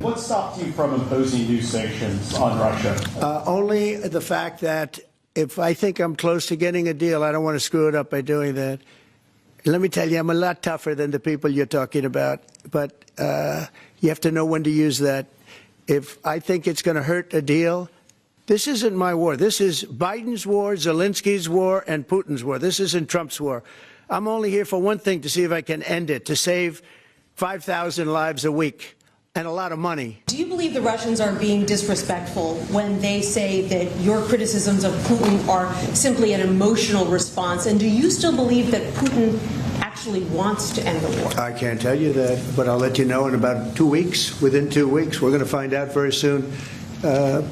What stopped you from imposing new sanctions on Russia? Only the fact that if I think I'm close to getting a deal, I don't want to screw it up by doing that. Let me tell you, I'm a lot tougher than the people you're talking about, but you have to know when to use that. If I think it's going to hurt a deal, this isn't my war. This is Biden's war, Zelensky's war, and Putin's war. This isn't Trump's war. I'm only here for one thing, to see if I can end it, to save 5,000 lives a week. And a lot of money. Do you believe the Russians are being disrespectful when they say that your criticisms of Putin are simply an emotional response? And do you still believe that Putin actually wants to end the war? I can't tell you that, but I'll let you know in about 2 weeks. Within 2 weeks, we're going to find out very soon. We're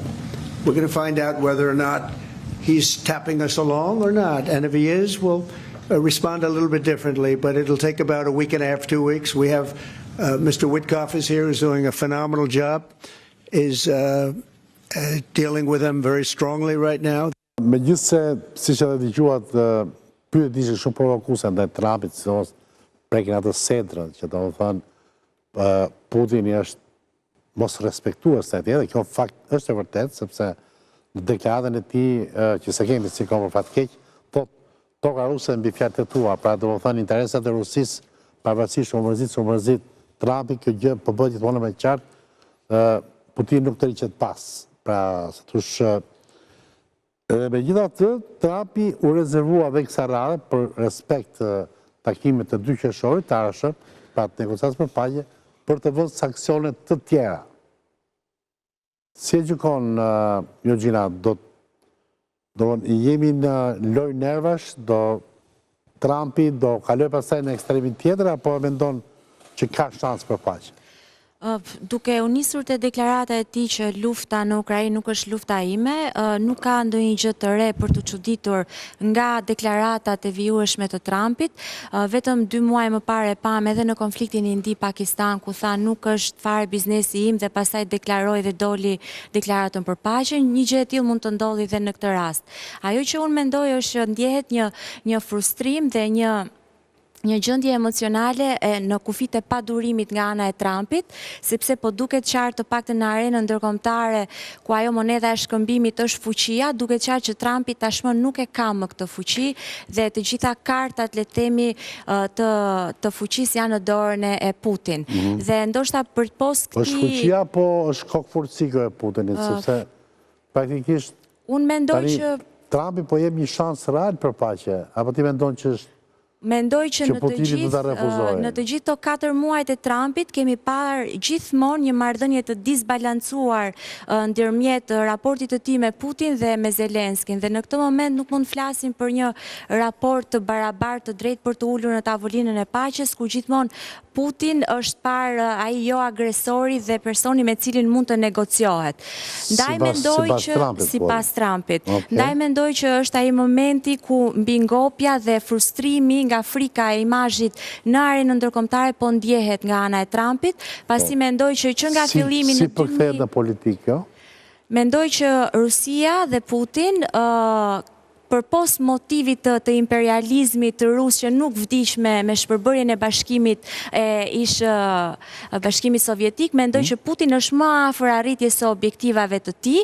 going to find out whether or not he's tapping us along or not. And if he is, we'll respond a little bit differently. But it'll take about a week and a half, 2 weeks. We have Mr. Witkoff is here, is doing a phenomenal job, is dealing with them very strongly right now. Megjithse, siç edhe dëgjuat, pyetjet ishin shumë provokuese ndaj Trumpit, sidomos prekin atë sedrën, që domethënë Putini është mos respektues se edhe kjo fakt është e vërtetë, sepse në deklaratën e tij që se kemi si për fat keq, thotë toka ruse mbi fjalët e tua, pra domethënë interesat e Rusisë, pavarësisht mërzit Trumpi, kjo gjë po bëhet gjithmonë më qartë, Putin nuk të riqet pas. Pra, se tush, megjithatë, Trumpi u rezervua dhe kësaj radhe për respekt takimit të 2 qershorit të ardhshëm, pra të negociatës për paqe, për të vënë sanksione të tjera. Si e gjykon, Gjorgjina, jemi në lojë nervash, Trumpi do kaloj pastaj në ekstremin tjetër, apo mendon që ka shans për paqe? Duke u nisur te deklarata e tij që lufta në Ukrainë nuk është lufta ime, nuk ka ndonjë gjë të re për të çuditur nga deklaratat e vijueshme të Trumpit. Vetëm 2 muaj më parë pam edhe në konfliktin Indi-Pakistan, ku tha nuk është fare biznesi im, dhe pastaj deklaroi dhe doli deklaratën për paqe. Një gjë e tillë mund të ndodhi edhe në këtë rast. Ajo që unë mendoj është që ndjehet një frustrim dhe një gjendje emocionale në kufit e padurimit nga ana e Trumpit, sepse po duket qartë, të paktën në arenën ndërkombëtare ku ajo monedha e shkëmbimit është fuqia, duket qartë që Trumpi tashmë nuk e ka më këtë fuqi dhe të gjitha kartat, le të themi, të fuqisë janë në dorën e Putin. Dhe ndoshta për post këtij është fuqia apo është kokforciko e Putinit, sepse praktikisht unë mendoj që Trumpi po jep një shans real për paqe, apo ti mendon që është mendoj që në të gjithë to 4 muajt e Trumpit kemi parë gjithmonë një marrëdhënie të disbalancuar ndërmjet raportit të tij me Putin dhe me Zelenskin, dhe në këtë moment nuk mund flasim për një raport të barabartë, të drejtë për të ulur në tavolinën e paqes, ku gjithmonë Putin është parë ai jo agresori dhe personi me cilin mund të negociohet. Ndaj mendoj që sipas Trumpit. Ndaj mendoj që është ai momenti ku mbi ngopja dhe frustrimi nga frika e imazhit në arenën ndërkombëtare po ndjehet nga ana e Trumpit, pasi mendoj që nga fillimi si përkthehet në politikë. Mendoj që Rusia dhe Putin për post motivit të imperializmit të rus që nuk vdiq me shpërbërjen e bashkimit bashkimit sovjetik, mendoj që Putin është më afër arritjes së objektivave të tij